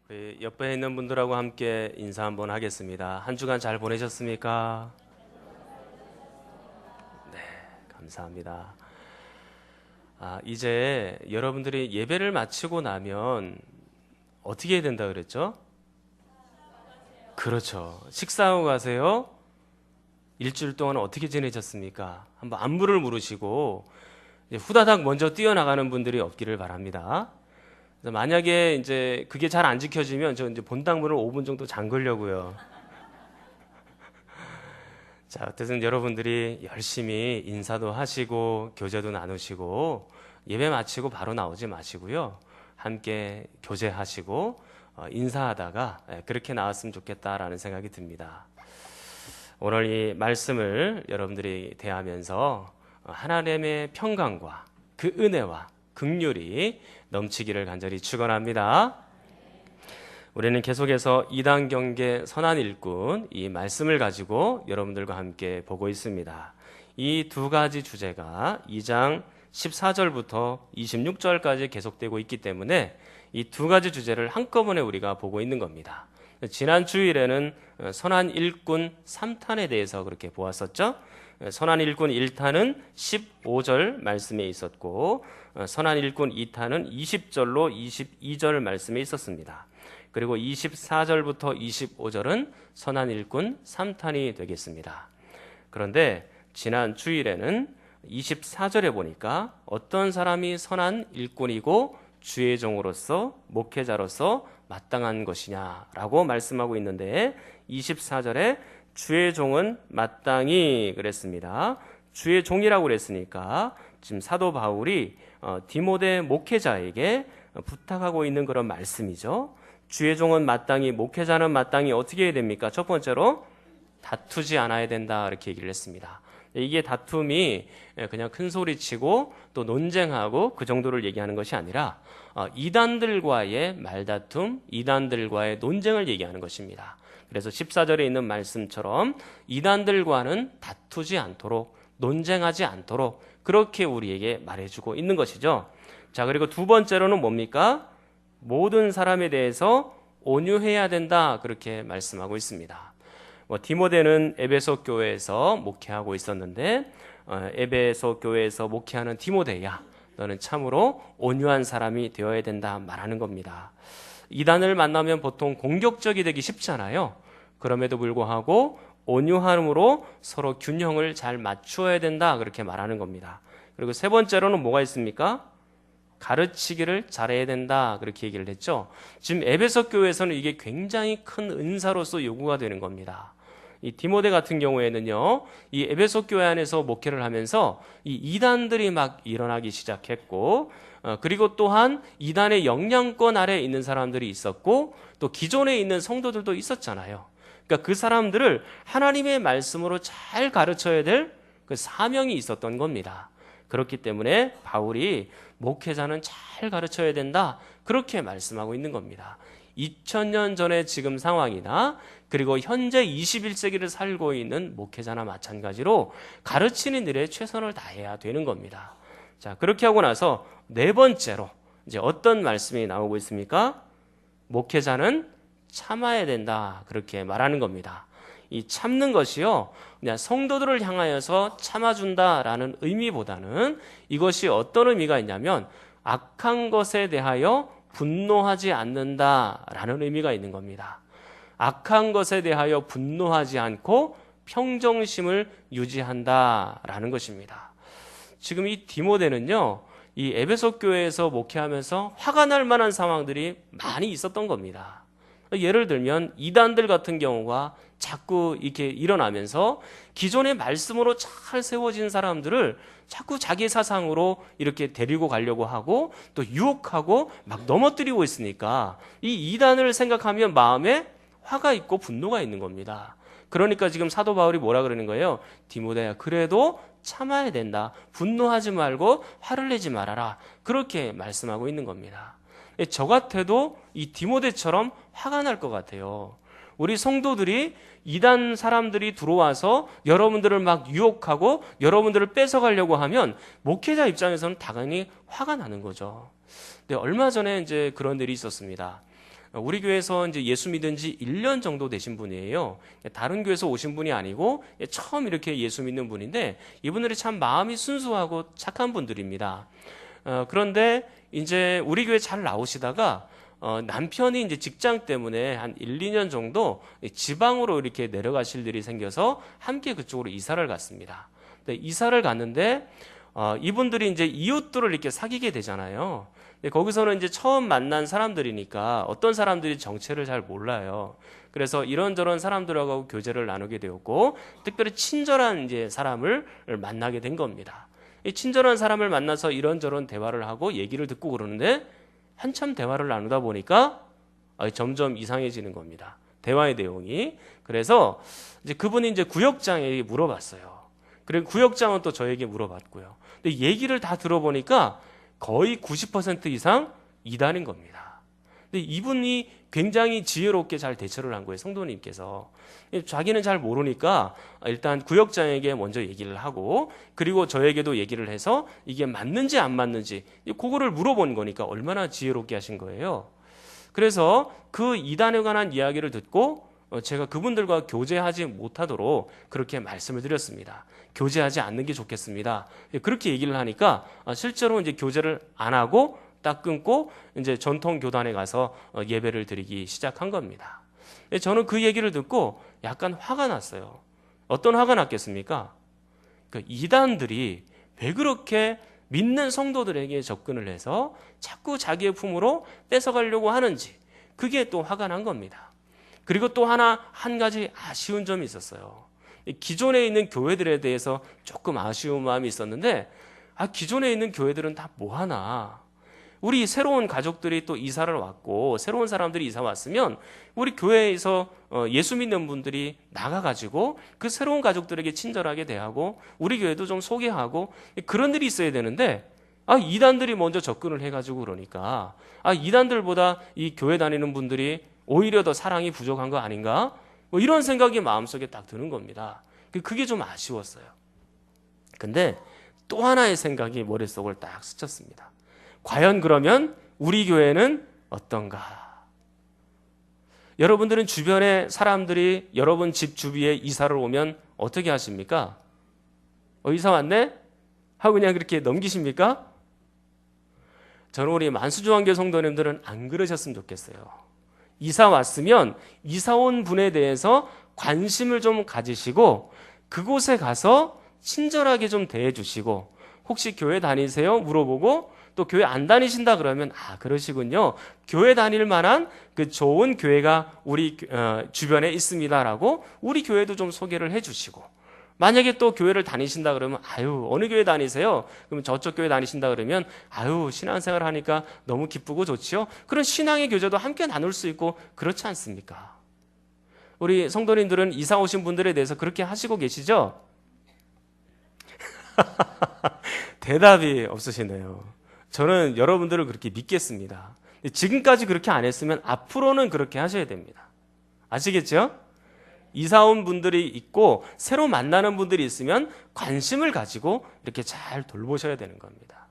우리 옆에 있는 분들하고 함께 인사 한번 하겠습니다. 한 주간 잘 보내셨습니까? 네, 감사합니다. 이제 여러분들이 예배를 마치고 나면 어떻게 해야 된다 그랬죠? 그렇죠. 식사하고 가세요. 일주일 동안 어떻게 지내셨습니까? 한번 안부를 물으시고 이제 후다닥 먼저 뛰어나가는 분들이 없기를 바랍니다. 그래서 만약에 이제 그게 잘 안 지켜지면 저 이제 본당문을 5분 정도 잠그려고요. 자, 어쨌든 여러분들이 열심히 인사도 하시고 교제도 나누시고 예배 마치고 바로 나오지 마시고요. 함께 교제하시고 인사하다가 그렇게 나왔으면 좋겠다라는 생각이 듭니다. 오늘 이 말씀을 여러분들이 대하면서 하나님의 평강과 그 은혜와 긍휼이 넘치기를 간절히 축원합니다. 우리는 계속해서 이단 경계 선한 일꾼 이 말씀을 가지고 여러분들과 함께 보고 있습니다. 이 두 가지 주제가 2장 14절부터 26절까지 계속되고 있기 때문에 이 두 가지 주제를 한꺼번에 우리가 보고 있는 겁니다. 지난 주일에는 선한 일꾼 3탄에 대해서 그렇게 보았었죠. 선한 일꾼 1탄은 15절 말씀에 있었고 선한 일꾼 2탄은 20절로 22절 말씀에 있었습니다. 그리고 24절부터 25절은 선한 일꾼 3탄이 되겠습니다. 그런데 지난 주일에는 24절에 보니까 어떤 사람이 선한 일꾼이고 주의 종으로서 목회자로서 마땅한 것이냐라고 말씀하고 있는데 24절에 주의 종은 마땅히 그랬습니다. 주의 종이라고 그랬으니까 지금 사도 바울이 디모데 목회자에게 부탁하고 있는 그런 말씀이죠. 주의 종은 마땅히, 목회자는 마땅히 어떻게 해야 됩니까? 첫 번째로 다투지 않아야 된다 이렇게 얘기를 했습니다. 이게 다툼이 그냥 큰 소리치고 또 논쟁하고 그 정도를 얘기하는 것이 아니라 이단들과의 말다툼, 이단들과의 논쟁을 얘기하는 것입니다. 그래서 14절에 있는 말씀처럼 이단들과는 다투지 않도록, 논쟁하지 않도록 그렇게 우리에게 말해주고 있는 것이죠. 자, 그리고 두 번째로는 뭡니까? 모든 사람에 대해서 온유해야 된다 그렇게 말씀하고 있습니다. 디모데는 에베소 교회에서 목회하고 있었는데 에베소 교회에서 목회하는 디모데야, 너는 참으로 온유한 사람이 되어야 된다 말하는 겁니다. 이단을 만나면 보통 공격적이 되기 쉽잖아요. 그럼에도 불구하고 온유함으로 서로 균형을 잘 맞추어야 된다 그렇게 말하는 겁니다. 그리고 세 번째로는 뭐가 있습니까? 가르치기를 잘해야 된다 그렇게 얘기를 했죠. 지금 에베소 교회에서는 이게 굉장히 큰 은사로서 요구가 되는 겁니다. 이 디모데 같은 경우에는요, 이 에베소 교회 안에서 목회를 하면서 이 이단들이 막 일어나기 시작했고, 그리고 또한 이단의 영향권 아래에 있는 사람들이 있었고, 또 기존에 있는 성도들도 있었잖아요. 그러니까 그 사람들을 하나님의 말씀으로 잘 가르쳐야 될 그 사명이 있었던 겁니다. 그렇기 때문에 바울이 목회자는 잘 가르쳐야 된다 그렇게 말씀하고 있는 겁니다. 2000년 전의 지금 상황이나 그리고 현재 21세기를 살고 있는 목회자나 마찬가지로 가르치는 일에 최선을 다해야 되는 겁니다. 자, 그렇게 하고 나서 네 번째로 이제 어떤 말씀이 나오고 있습니까? 목회자는 참아야 된다 그렇게 말하는 겁니다. 이 참는 것이요, 그냥 성도들을 향하여서 참아준다라는 의미보다는 이것이 어떤 의미가 있냐면 악한 것에 대하여 분노하지 않는다라는 의미가 있는 겁니다. 악한 것에 대하여 분노하지 않고 평정심을 유지한다라는 것입니다. 지금 이 디모데는요, 이 에베소 교회에서 목회하면서 화가 날 만한 상황들이 많이 있었던 겁니다. 예를 들면 이단들 같은 경우가 자꾸 이렇게 일어나면서 기존의 말씀으로 잘 세워진 사람들을 자꾸 자기 사상으로 이렇게 데리고 가려고 하고 또 유혹하고 막 넘어뜨리고 있으니까 이 이단을 생각하면 마음에 화가 있고 분노가 있는 겁니다. 그러니까 지금 사도 바울이 뭐라 그러는 거예요? 디모데야, 그래도 참아야 된다. 분노하지 말고 화를 내지 말아라. 그렇게 말씀하고 있는 겁니다. 저 같아도 이 디모데처럼 화가 날 것 같아요. 우리 성도들이 이단 사람들이 들어와서 여러분들을 막 유혹하고 여러분들을 뺏어가려고 하면 목회자 입장에서는 당연히 화가 나는 거죠. 근데 얼마 전에 이제 그런 일이 있었습니다. 우리 교회에서 이제 예수 믿은 지 1년 정도 되신 분이에요. 다른 교회에서 오신 분이 아니고 처음 이렇게 예수 믿는 분인데 이분들이 참 마음이 순수하고 착한 분들입니다. 그런데 이제 우리 교회 잘 나오시다가 남편이 이제 직장 때문에 한 1, 2년 정도 지방으로 이렇게 내려가실 일이 생겨서 함께 그쪽으로 이사를 갔습니다. 근데 이사를 갔는데 이분들이 이제 이웃들을 이렇게 사귀게 되잖아요. 거기서는 이제 처음 만난 사람들이니까 어떤 사람들이 정체를 잘 몰라요. 그래서 이런저런 사람들하고 교제를 나누게 되었고, 특별히 친절한 이제 사람을 만나게 된 겁니다. 이 친절한 사람을 만나서 이런저런 대화를 하고 얘기를 듣고 그러는데 한참 대화를 나누다 보니까 점점 이상해지는 겁니다. 대화의 내용이. 그래서 이제 그분이 이제 구역장에게 물어봤어요. 그리고 구역장은 또 저에게 물어봤고요. 근데 얘기를 다 들어보니까 거의 90% 이상 이단인 겁니다. 근데 이분이 굉장히 지혜롭게 잘 대처를 한 거예요. 성도님께서. 자기는 잘 모르니까 일단 구역장에게 먼저 얘기를 하고, 그리고 저에게도 얘기를 해서 이게 맞는지 안 맞는지 그거를 물어본 거니까 얼마나 지혜롭게 하신 거예요. 그래서 그 이단에 관한 이야기를 듣고 제가 그분들과 교제하지 못하도록 그렇게 말씀을 드렸습니다. 교제하지 않는 게 좋겠습니다. 그렇게 얘기를 하니까 실제로 이제 교제를 안 하고 딱 끊고 이제 전통 교단에 가서 예배를 드리기 시작한 겁니다. 저는 그 얘기를 듣고 약간 화가 났어요. 어떤 화가 났겠습니까? 그 이단들이 왜 그렇게 믿는 성도들에게 접근을 해서 자꾸 자기의 품으로 뺏어가려고 하는지, 그게 또 화가 난 겁니다. 그리고 또 한 가지 아쉬운 점이 있었어요. 기존에 있는 교회들에 대해서 조금 아쉬운 마음이 있었는데, 기존에 있는 교회들은 다 뭐하나, 우리 새로운 가족들이 또 이사를 왔고 새로운 사람들이 이사 왔으면 우리 교회에서 예수 믿는 분들이 나가가지고 그 새로운 가족들에게 친절하게 대하고 우리 교회도 좀 소개하고 그런 일이 있어야 되는데, 이단들이 먼저 접근을 해가지고 그러니까 이단들보다 이 교회 다니는 분들이 오히려 더 사랑이 부족한 거 아닌가? 뭐 이런 생각이 마음속에 딱 드는 겁니다. 그게 좀 아쉬웠어요. 근데 또 하나의 생각이 머릿속을 딱 스쳤습니다. 과연 그러면 우리 교회는 어떤가? 여러분들은 주변에 사람들이 여러분 집 주위에 이사를 오면 어떻게 하십니까? 이사 왔네? 하고 그냥 그렇게 넘기십니까? 저는 우리 만수조항교 성도님들은 안 그러셨으면 좋겠어요. 이사 왔으면 이사 온 분에 대해서 관심을 좀 가지시고 그곳에 가서 친절하게 좀 대해주시고, 혹시 교회 다니세요? 물어보고, 또 교회 안 다니신다 그러면 그러시군요. 교회 다닐 만한 그 좋은 교회가 우리 주변에 있습니다라고 우리 교회도 좀 소개를 해주시고, 만약에 또 교회를 다니신다 그러면 어느 교회 다니세요? 그러면 저쪽 교회 다니신다 그러면 신앙생활 하니까 너무 기쁘고 좋지요. 그런 신앙의 교제도 함께 나눌 수 있고 그렇지 않습니까? 우리 성도님들은 이사 오신 분들에 대해서 그렇게 하시고 계시죠? 대답이 없으시네요. 저는 여러분들을 그렇게 믿겠습니다. 지금까지 그렇게 안 했으면 앞으로는 그렇게 하셔야 됩니다. 아시겠죠? 이사 온 분들이 있고 새로 만나는 분들이 있으면 관심을 가지고 이렇게 잘 돌보셔야 되는 겁니다.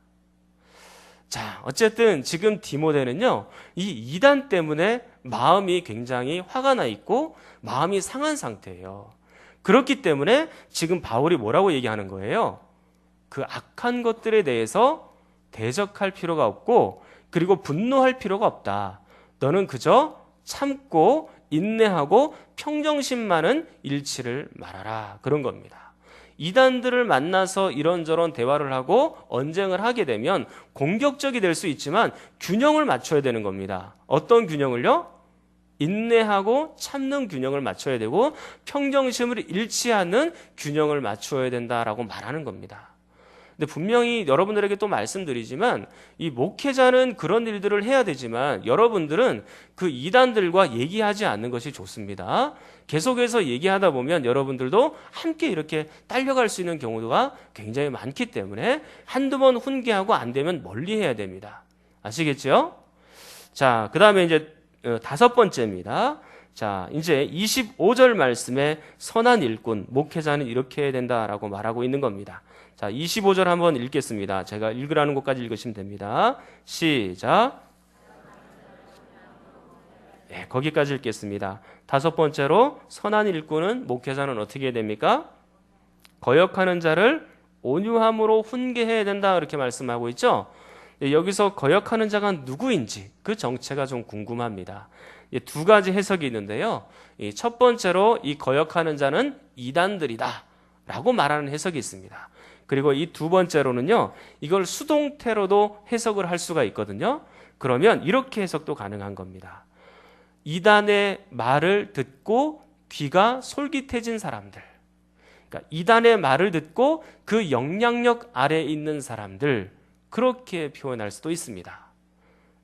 자, 어쨌든 지금 디모데는요, 이 이단 때문에 마음이 굉장히 화가 나 있고 마음이 상한 상태예요. 그렇기 때문에 지금 바울이 뭐라고 얘기하는 거예요? 그 악한 것들에 대해서 대적할 필요가 없고, 그리고 분노할 필요가 없다. 너는 그저 참고 인내하고 평정심 많은 일치를 말하라. 그런 겁니다. 이단들을 만나서 이런저런 대화를 하고 언쟁을 하게 되면 공격적이 될 수 있지만 균형을 맞춰야 되는 겁니다. 어떤 균형을요? 인내하고 참는 균형을 맞춰야 되고 평정심을 잃지 않는 균형을 맞춰야 된다라고 말하는 겁니다. 근데 분명히 여러분들에게 또 말씀드리지만 이 목회자는 그런 일들을 해야 되지만 여러분들은 그 이단들과 얘기하지 않는 것이 좋습니다. 계속해서 얘기하다 보면 여러분들도 함께 이렇게 딸려갈 수 있는 경우가 굉장히 많기 때문에 한두 번 훈계하고 안 되면 멀리 해야 됩니다. 아시겠죠? 자, 그 다음에 이제 5번째입니다. 자, 이제 25절 말씀에 선한 일꾼, 목회자는 이렇게 해야 된다라고 말하고 있는 겁니다. 자, 25절 한번 읽겠습니다. 제가 읽으라는 것까지 읽으시면 됩니다. 시작. 예, 거기까지 읽겠습니다. 다섯 번째로 선한 일꾼은 목회자는 어떻게 해야 됩니까? 거역하는 자를 온유함으로 훈계해야 된다 이렇게 말씀하고 있죠. 예, 여기서 거역하는 자가 누구인지 그 정체가 좀 궁금합니다. 예, 두 가지 해석이 있는데요. 첫 번째로 이 거역하는 자는 이단들이다 라고 말하는 해석이 있습니다. 그리고 이 두 번째로는요, 이걸 수동태로도 해석을 할 수가 있거든요. 그러면 이렇게 해석도 가능한 겁니다. 이단의 말을 듣고 귀가 솔깃해진 사람들, 그러니까 이단의 말을 듣고 그 영향력 아래에 있는 사람들, 그렇게 표현할 수도 있습니다.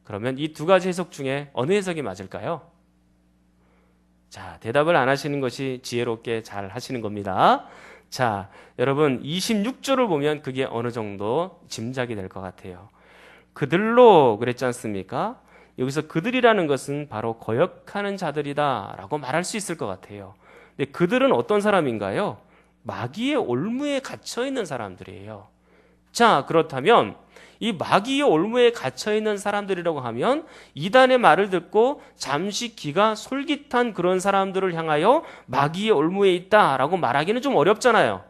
그러면 이 두 가지 해석 중에 어느 해석이 맞을까요? 자, 대답을 안 하시는 것이 지혜롭게 잘 하시는 겁니다. 자, 여러분 26절을 보면 그게 어느 정도 짐작이 될 것 같아요. 그들로 그랬지 않습니까? 여기서 그들이라는 것은 바로 거역하는 자들이다 라고 말할 수 있을 것 같아요. 근데 그들은 어떤 사람인가요? 마귀의 올무에 갇혀 있는 사람들이에요. 자, 그렇다면 이 마귀의 올무에 갇혀 있는 사람들이라고 하면 이단의 말을 듣고 잠시 귀가 솔깃한 그런 사람들을 향하여 마귀의 올무에 있다라고 말하기는 좀 어렵잖아요.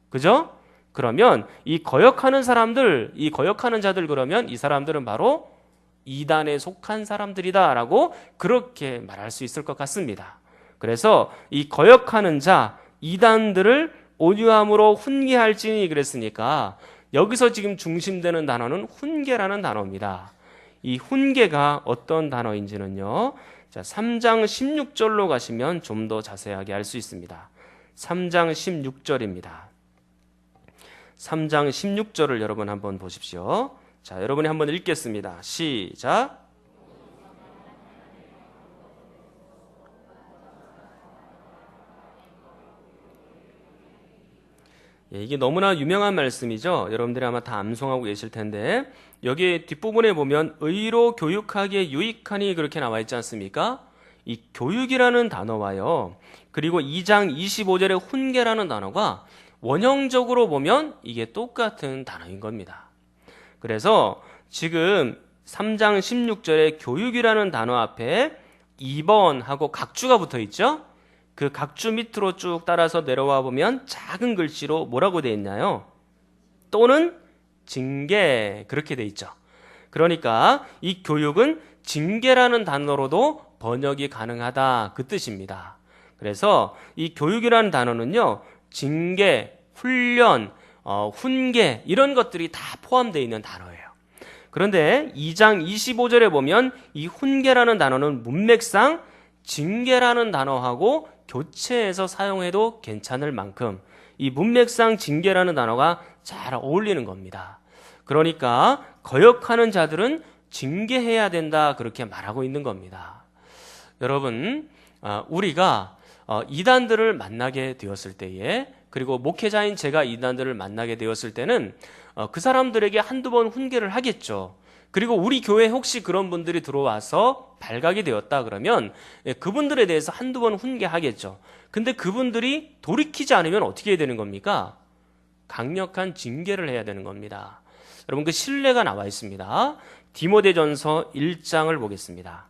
그죠? 그러면 이 거역하는 사람들, 이 거역하는 자들, 그러면 이 사람들은 바로 이단에 속한 사람들이다라고 그렇게 말할 수 있을 것 같습니다. 그래서 이 거역하는 자, 이단들을 온유함으로 훈계할지니 그랬으니까 여기서 지금 중심되는 단어는 훈계라는 단어입니다. 이 훈계가 어떤 단어인지는요, 자, 3장 16절로 가시면 좀 더 자세하게 알 수 있습니다. 3장 16절입니다. 3장 16절을 여러분 한번 보십시오. 자, 여러분이 한번 읽겠습니다. 시작. 예, 이게 너무나 유명한 말씀이죠. 여러분들이 아마 다 암송하고 계실 텐데 여기 뒷부분에 보면 의로 교육하기에 유익하니 그렇게 나와 있지 않습니까? 이 교육이라는 단어와요, 그리고 2장 25절의 훈계라는 단어가 원형적으로 보면 이게 똑같은 단어인 겁니다. 그래서 지금 3장 16절에 교육이라는 단어 앞에 2번 하고 각주가 붙어 있죠? 그 각주 밑으로 쭉 따라서 내려와 보면 작은 글씨로 뭐라고 되어 있나요? 또는 징계, 그렇게 되어 있죠. 그러니까 이 교육은 징계라는 단어로도 번역이 가능하다, 그 뜻입니다. 그래서 이 교육이라는 단어는요, 징계, 훈련, 훈계 이런 것들이 다 포함되어 있는 단어예요. 그런데 2장 25절에 보면 이 훈계라는 단어는 문맥상 징계라는 단어하고 교체해서 사용해도 괜찮을 만큼 이 문맥상 징계라는 단어가 잘 어울리는 겁니다. 그러니까 거역하는 자들은 징계해야 된다, 그렇게 말하고 있는 겁니다. 여러분, 우리가 이단들을 만나게 되었을 때에, 그리고 목회자인 제가 이단들을 만나게 되었을 때는 그 사람들에게 한두 번 훈계를 하겠죠. 그리고 우리 교회에 혹시 그런 분들이 들어와서 발각이 되었다 그러면 그분들에 대해서 한두 번 훈계하겠죠. 근데 그분들이 돌이키지 않으면 어떻게 해야 되는 겁니까? 강력한 징계를 해야 되는 겁니다. 여러분, 그 신뢰가 나와 있습니다. 디모데전서 1장을 보겠습니다.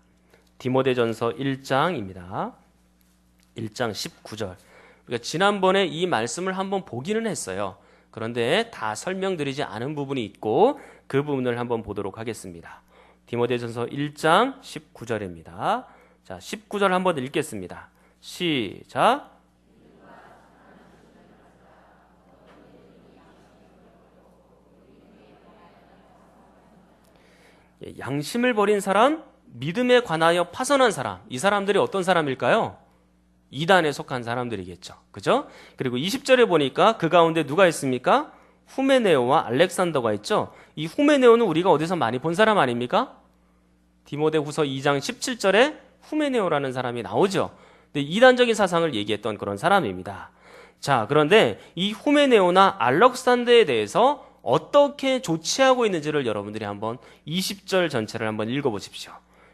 디모데전서 1장입니다. 1장 19절. 그러니까 지난번에 이 말씀을 한번 보기는 했어요. 그런데 다 설명드리지 않은 부분이 있고 그 부분을 한번 보도록 하겠습니다. 디모데전서 1장 19절입니다. 자, 19절 한번 읽겠습니다. 시작. 양심을 버린 사람, 믿음에 관하여 파선한 사람, 이 사람들이 어떤 사람일까요? 이단에 속한 사람들이겠죠. 그죠? 그리고 20절에 보니까 그 가운데 누가 있습니까? 후메네오와 알렉산더가 있죠. 이 후메네오는 우리가 어디서 많이 본 사람 아닙니까? 디모데후서 2장 17절에 후메네오라는 사람이 나오죠. 근데 이단적인 사상을 얘기했던 그런 사람입니다. 자, 그런데 이 후메네오나 알렉산더에 대해서 어떻게 조치하고 있는지를 여러분들이 한번 20절 전체를 한번 읽어보십시오.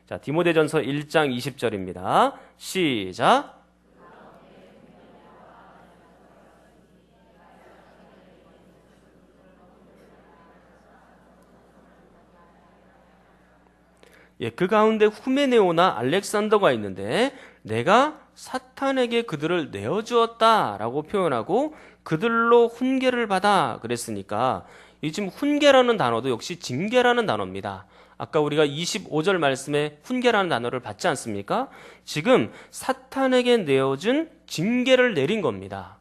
자, 디모데전서 1장 20절입니다. 시작. 그 가운데 후메네오나 알렉산더가 있는데 내가 사탄에게 그들을 내어주었다라고 표현하고 그들로 훈계를 받아 그랬으니까 이 지금 훈계라는 단어도 역시 징계라는 단어입니다. 아까 우리가 25절 말씀에 훈계라는 단어를 받지 않습니까? 지금 사탄에게 내어준 징계를 내린 겁니다.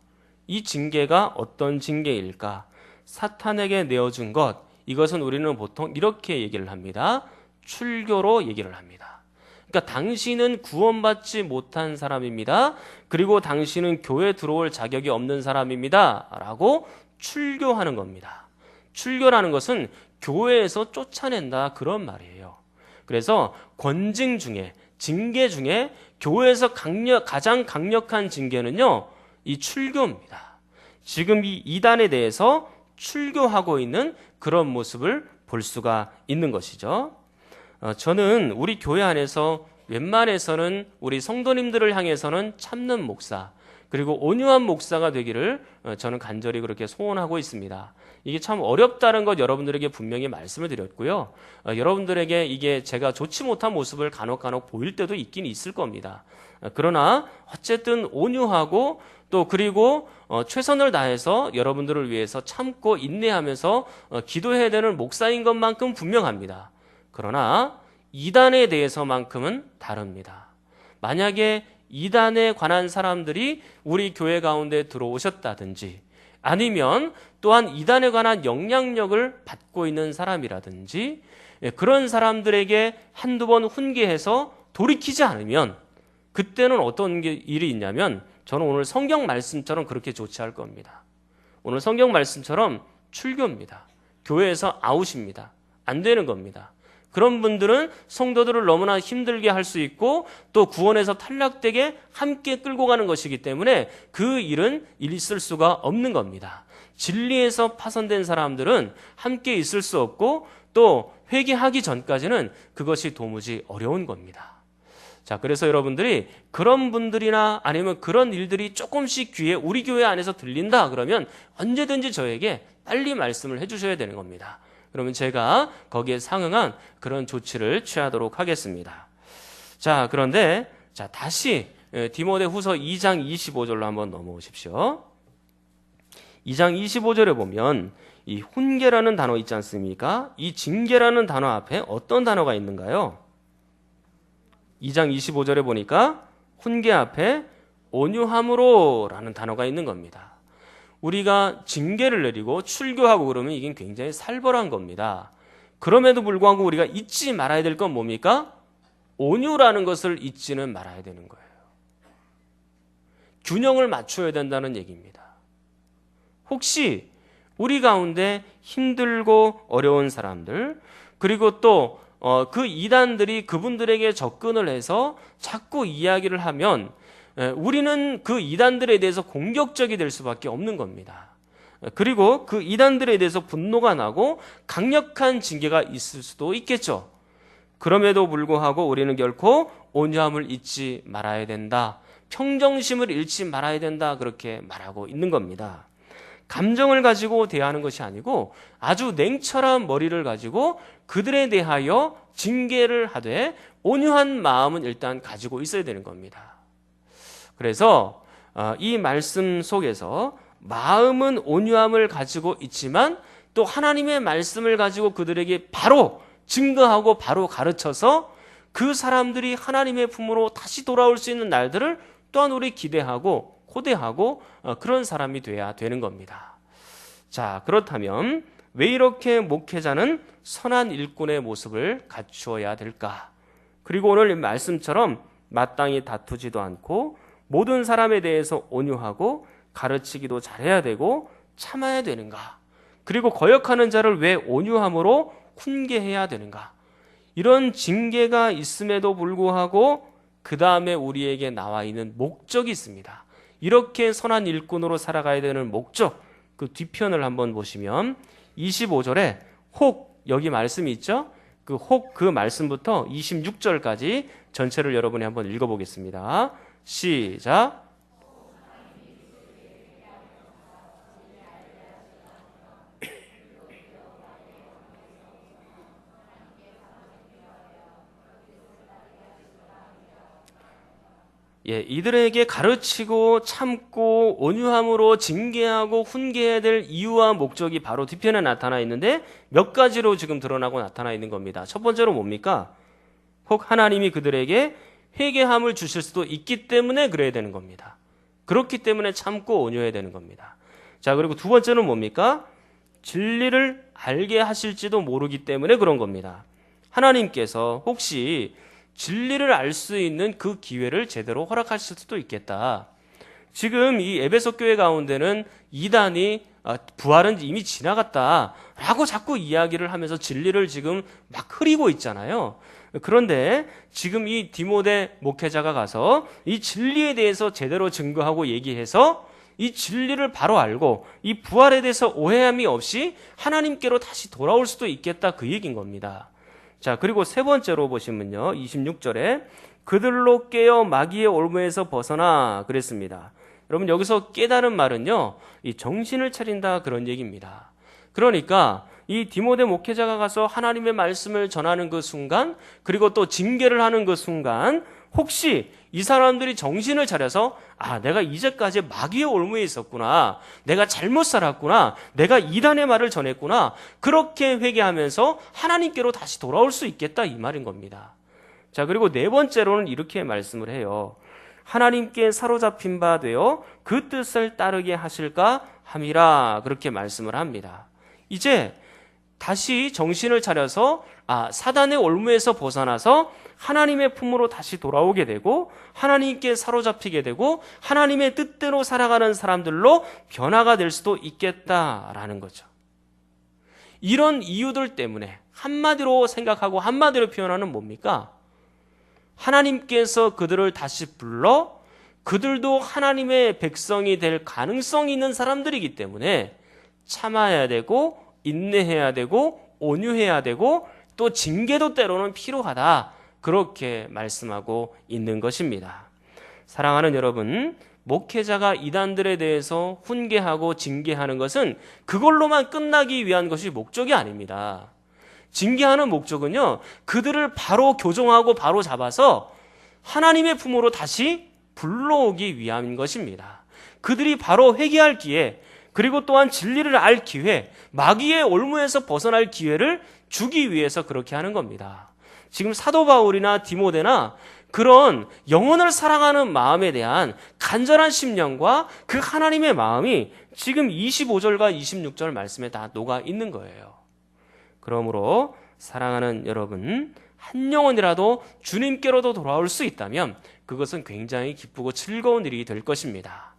이 징계가 어떤 징계일까? 사탄에게 내어준 것, 이것은 우리는 보통 이렇게 얘기를 합니다. 출교로 얘기를 합니다. 그러니까 당신은 구원받지 못한 사람입니다. 그리고 당신은 교회에 들어올 자격이 없는 사람입니다. 라고 출교하는 겁니다. 출교라는 것은 교회에서 쫓아낸다 그런 말이에요. 그래서 권징 중에, 징계 중에 교회에서 가장 강력한 징계는요, 이 출교입니다. 지금 이 이단에 대해서 출교하고 있는 그런 모습을 볼 수가 있는 것이죠. 저는 우리 교회 안에서 웬만해서는 우리 성도님들을 향해서는 참는 목사, 그리고 온유한 목사가 되기를 저는 간절히 그렇게 소원하고 있습니다. 이게 참 어렵다는 것 여러분들에게 분명히 말씀을 드렸고요. 여러분들에게 이게 제가 좋지 못한 모습을 간혹 보일 때도 있긴 있을 겁니다. 그러나 어쨌든 온유하고 또 그리고 최선을 다해서 여러분들을 위해서 참고 인내하면서 기도해야 되는 목사인 것만큼 분명합니다. 그러나 이단에 대해서만큼은 다릅니다. 만약에 이단에 관한 사람들이 우리 교회 가운데 들어오셨다든지 아니면 또한 이단에 관한 영향력을 받고 있는 사람이라든지 그런 사람들에게 한두 번 훈계해서 돌이키지 않으면 그때는 어떤 일이 있냐면 저는 오늘 성경 말씀처럼 그렇게 조치할 겁니다. 오늘 성경 말씀처럼 출교입니다. 교회에서 아웃입니다. 안 되는 겁니다. 그런 분들은 성도들을 너무나 힘들게 할 수 있고 또 구원에서 탈락되게 함께 끌고 가는 것이기 때문에 그 일은 있을 수가 없는 겁니다. 진리에서 파손된 사람들은 함께 있을 수 없고 또 회개하기 전까지는 그것이 도무지 어려운 겁니다. 자, 그래서 여러분들이 그런 분들이나 아니면 그런 일들이 조금씩 귀에 우리 교회 안에서 들린다 그러면 언제든지 저에게 빨리 말씀을 해주셔야 되는 겁니다. 그러면 제가 거기에 상응한 그런 조치를 취하도록 하겠습니다. 자, 그런데 다시 디모데후서 2장 25절로 한번 넘어오십시오. 2장 25절에 보면 이 훈계라는 단어 있지 않습니까? 이 징계라는 단어 앞에 어떤 단어가 있는가요? 2장 25절에 보니까 훈계 앞에 온유함으로 라는 단어가 있는 겁니다. 우리가 징계를 내리고 출교하고 그러면 이게 굉장히 살벌한 겁니다. 그럼에도 불구하고 우리가 잊지 말아야 될 건 뭡니까? 온유라는 것을 잊지는 말아야 되는 거예요. 균형을 맞춰야 된다는 얘기입니다. 혹시 우리 가운데 힘들고 어려운 사람들 그리고 또 그 이단들이 그분들에게 접근을 해서 자꾸 이야기를 하면 우리는 그 이단들에 대해서 공격적이 될 수밖에 없는 겁니다. 그리고 그 이단들에 대해서 분노가 나고 강력한 징계가 있을 수도 있겠죠. 그럼에도 불구하고 우리는 결코 온유함을 잊지 말아야 된다. 평정심을 잃지 말아야 된다. 그렇게 말하고 있는 겁니다. 감정을 가지고 대하는 것이 아니고 아주 냉철한 머리를 가지고 그들에 대하여 징계를 하되 온유한 마음은 일단 가지고 있어야 되는 겁니다. 그래서 이 말씀 속에서 마음은 온유함을 가지고 있지만 또 하나님의 말씀을 가지고 그들에게 바로 증거하고 바로 가르쳐서 그 사람들이 하나님의 품으로 다시 돌아올 수 있는 날들을 또한 우리 기대하고 고대하고 그런 사람이 돼야 되는 겁니다. 자, 그렇다면 왜 이렇게 목회자는 선한 일꾼의 모습을 갖추어야 될까? 그리고 오늘 이 말씀처럼 마땅히 다투지도 않고 모든 사람에 대해서 온유하고 가르치기도 잘해야 되고 참아야 되는가? 그리고 거역하는 자를 왜 온유함으로 훈계해야 되는가? 이런 징계가 있음에도 불구하고 그 다음에 우리에게 나와 있는 목적이 있습니다. 이렇게 선한 일꾼으로 살아가야 되는 목적, 그 뒤편을 한번 보시면 25절에 혹 여기 말씀이 있죠? 그 말씀부터 26절까지 전체를 여러분이 한번 읽어보겠습니다. 시작. 이들에게 가르치고 참고 온유함으로 징계하고 훈계해야 될 이유와 목적이 바로 뒤편에 나타나 있는데 몇 가지로 지금 드러나고 나타나 있는 겁니다. 첫 번째로 뭡니까? 혹 하나님이 그들에게 회개함을 주실 수도 있기 때문에 그래야 되는 겁니다. 그렇기 때문에 참고 온유해야 되는 겁니다. 자, 그리고 두 번째는 뭡니까? 진리를 알게 하실지도 모르기 때문에 그런 겁니다. 하나님께서 혹시 진리를 알 수 있는 그 기회를 제대로 허락하실 수도 있겠다. 지금 이 에베소 교회 가운데는 이단이 부활은 이미 지나갔다라고 자꾸 이야기를 하면서 진리를 지금 막 흐리고 있잖아요. 그런데 지금 이 디모데 목회자가 가서 이 진리에 대해서 제대로 증거하고 얘기해서 이 진리를 바로 알고 이 부활에 대해서 오해함이 없이 하나님께로 다시 돌아올 수도 있겠다, 그 얘기인 겁니다. 자, 그리고 세 번째로 보시면요, 26절에 그들로 깨어 마귀의 올무에서 벗어나 그랬습니다. 여러분, 여기서 깨달은 말은요, 이 정신을 차린다, 그런 얘기입니다. 그러니까 이 디모데 목회자가 가서 하나님의 말씀을 전하는 그 순간, 그리고 또 징계를 하는 그 순간, 혹시 이 사람들이 정신을 차려서 내가 이제까지 마귀의 올무에 있었구나, 내가 잘못 살았구나, 내가 이단의 말을 전했구나, 그렇게 회개하면서 하나님께로 다시 돌아올 수 있겠다, 이 말인 겁니다. 자, 그리고 네 번째로는 이렇게 말씀을 해요. 하나님께 사로잡힌 바 되어 그 뜻을 따르게 하실까 함이라, 그렇게 말씀을 합니다. 이제 다시 정신을 차려서 사단의 올무에서 벗어나서 하나님의 품으로 다시 돌아오게 되고 하나님께 사로잡히게 되고 하나님의 뜻대로 살아가는 사람들로 변화가 될 수도 있겠다라는 거죠. 이런 이유들 때문에 한마디로 생각하고 한마디로 표현하는 뭡니까? 하나님께서 그들을 다시 불러 그들도 하나님의 백성이 될 가능성이 있는 사람들이기 때문에 참아야 되고 인내해야 되고 온유해야 되고 또 징계도 때로는 필요하다, 그렇게 말씀하고 있는 것입니다. 사랑하는 여러분, 목회자가 이단들에 대해서 훈계하고 징계하는 것은 그걸로만 끝나기 위한 것이 목적이 아닙니다. 징계하는 목적은요, 그들을 바로 교정하고 바로 잡아서 하나님의 품으로 다시 불러오기 위함인 것입니다. 그들이 바로 회개할 기회, 그리고 또한 진리를 알 기회, 마귀의 올무에서 벗어날 기회를 주기 위해서 그렇게 하는 겁니다. 지금 사도 바울이나 디모데나 그런 영혼을 사랑하는 마음에 대한 간절한 심령과 그 하나님의 마음이 지금 25절과 26절 말씀에 다 녹아 있는 거예요. 그러므로 사랑하는 여러분, 한 영혼이라도 주님께로도 돌아올 수 있다면 그것은 굉장히 기쁘고 즐거운 일이 될 것입니다.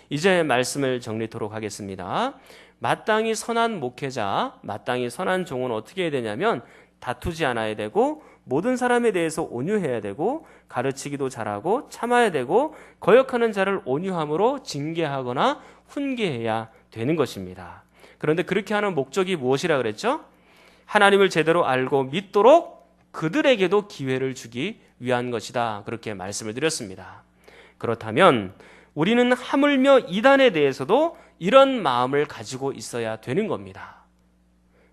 이제 말씀을 정리토록 하겠습니다. 마땅히 선한 목회자, 마땅히 선한 종은 어떻게 해야 되냐면 다투지 않아야 되고 모든 사람에 대해서 온유해야 되고 가르치기도 잘하고 참아야 되고 거역하는 자를 온유함으로 징계하거나 훈계해야 되는 것입니다. 그런데 그렇게 하는 목적이 무엇이라 그랬죠? 하나님을 제대로 알고 믿도록 그들에게도 기회를 주기 위한 것이다, 그렇게 말씀을 드렸습니다. 그렇다면 우리는 하물며 이단에 대해서도 이런 마음을 가지고 있어야 되는 겁니다.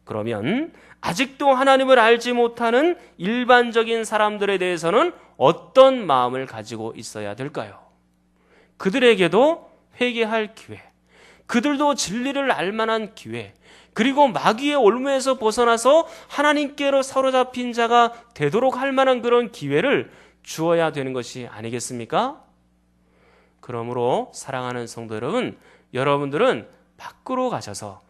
그러면 아직도 하나님을 알지 못하는 일반적인 사람들에 대해서는 어떤 마음을 가지고 있어야 될까요? 그들에게도 회개할 기회, 그들도 진리를 알 만한 기회, 그리고 마귀의 올무에서 벗어나서 하나님께로 사로잡힌 자가 되도록 할 만한 그런 기회를 주어야 되는 것이 아니겠습니까? 그러므로 사랑하는 성도 여러분, 여러분들은 밖으로 가셔서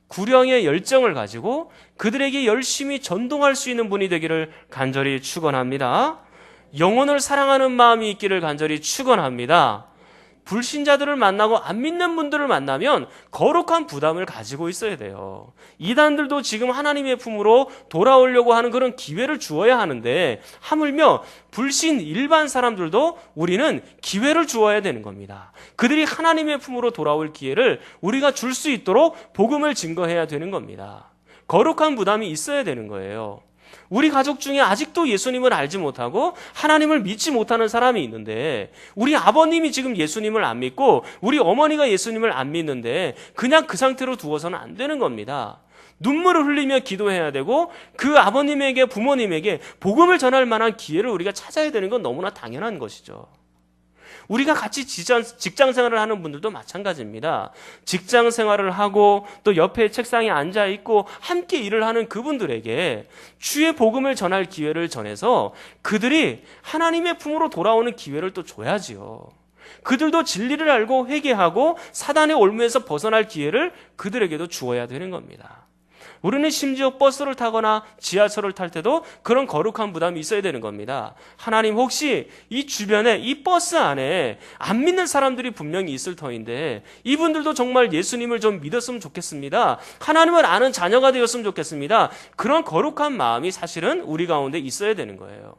구령의 열정을 가지고 그들에게 열심히 전동할 수 있는 분이 되기를 간절히 축원합니다. 영혼을 사랑하는 마음이 있기를 간절히 축원합니다. 불신자들을 만나고 안 믿는 분들을 만나면 거룩한 부담을 가지고 있어야 돼요. 이단들도 지금 하나님의 품으로 돌아오려고 하는 그런 기회를 주어야 하는데 하물며 불신 일반 사람들도 우리는 기회를 주어야 되는 겁니다. 그들이 하나님의 품으로 돌아올 기회를 우리가 줄 수 있도록 복음을 증거해야 되는 겁니다. 거룩한 부담이 있어야 되는 거예요. 우리 가족 중에 아직도 예수님을 알지 못하고 하나님을 믿지 못하는 사람이 있는데 우리 아버님이 지금 예수님을 안 믿고 우리 어머니가 예수님을 안 믿는데 그냥 그 상태로 두어서는 안 되는 겁니다. 눈물을 흘리며 기도해야 되고 그 아버님에게 부모님에게 복음을 전할 만한 기회를 우리가 찾아야 되는 건 너무나 당연한 것이죠. 우리가 같이 직장 생활을 하는 분들도 마찬가지입니다. 직장 생활을 하고 또 옆에 책상에 앉아 있고 함께 일을 하는 그분들에게 주의 복음을 전할 기회를 전해서 그들이 하나님의 품으로 돌아오는 기회를 또 줘야지요. 그들도 진리를 알고 회개하고 사단의 올무에서 벗어날 기회를 그들에게도 주어야 되는 겁니다. 우리는 심지어 버스를 타거나 지하철을 탈 때도 그런 거룩한 부담이 있어야 되는 겁니다. 하나님, 혹시 이 주변에 이 버스 안에 안 믿는 사람들이 분명히 있을 터인데 이분들도 정말 예수님을 좀 믿었으면 좋겠습니다. 하나님을 아는 자녀가 되었으면 좋겠습니다. 그런 거룩한 마음이 사실은 우리 가운데 있어야 되는 거예요.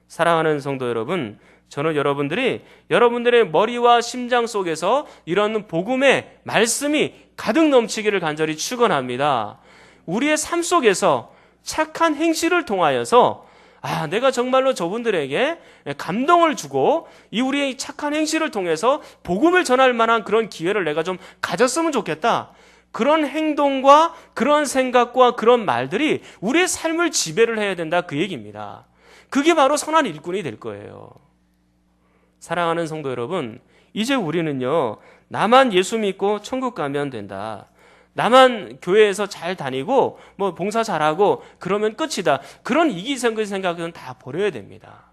사랑하는 성도 여러분, 저는 여러분들의 머리와 심장 속에서 이런 복음의 말씀이 가득 넘치기를 간절히 축원합니다. 우리의 삶 속에서 착한 행실을 통하여서 내가 정말로 저분들에게 감동을 주고 이 우리의 착한 행실을 통해서 복음을 전할 만한 그런 기회를 내가 좀 가졌으면 좋겠다. 그런 행동과 그런 생각과 그런 말들이 우리의 삶을 지배를 해야 된다, 그 얘기입니다. 그게 바로 선한 일꾼이 될 거예요. 사랑하는 성도 여러분, 이제 우리는요, 나만 예수 믿고 천국 가면 된다. 나만 교회에서 잘 다니고 봉사 잘하고 그러면 끝이다. 그런 이기적인 생각은 다 버려야 됩니다.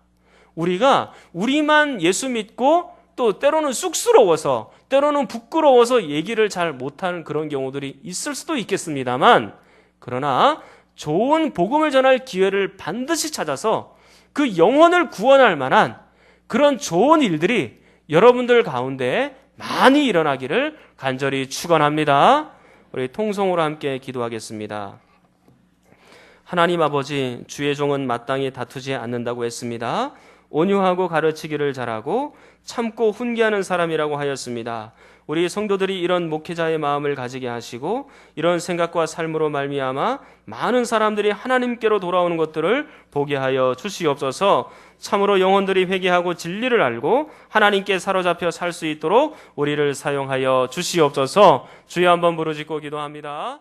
우리가 우리만 예수 믿고 또 때로는 쑥스러워서 때로는 부끄러워서 얘기를 잘 못하는 그런 경우들이 있을 수도 있겠습니다만, 그러나 좋은 복음을 전할 기회를 반드시 찾아서 그 영혼을 구원할 만한 그런 좋은 일들이 여러분들 가운데 많이 일어나기를 간절히 축원합니다. 우리 통성으로 함께 기도하겠습니다. 하나님 아버지, 주의 종은 마땅히 다투지 않는다고 했습니다. 온유하고 가르치기를 잘하고 참고 훈계하는 사람이라고 하였습니다. 우리 성도들이 이런 목회자의 마음을 가지게 하시고 이런 생각과 삶으로 말미암아 많은 사람들이 하나님께로 돌아오는 것들을 보게 하여 주시옵소서. 참으로 영혼들이 회개하고 진리를 알고 하나님께 사로잡혀 살 수 있도록 우리를 사용하여 주시옵소서. 주여 한번 부르짖고 기도합니다.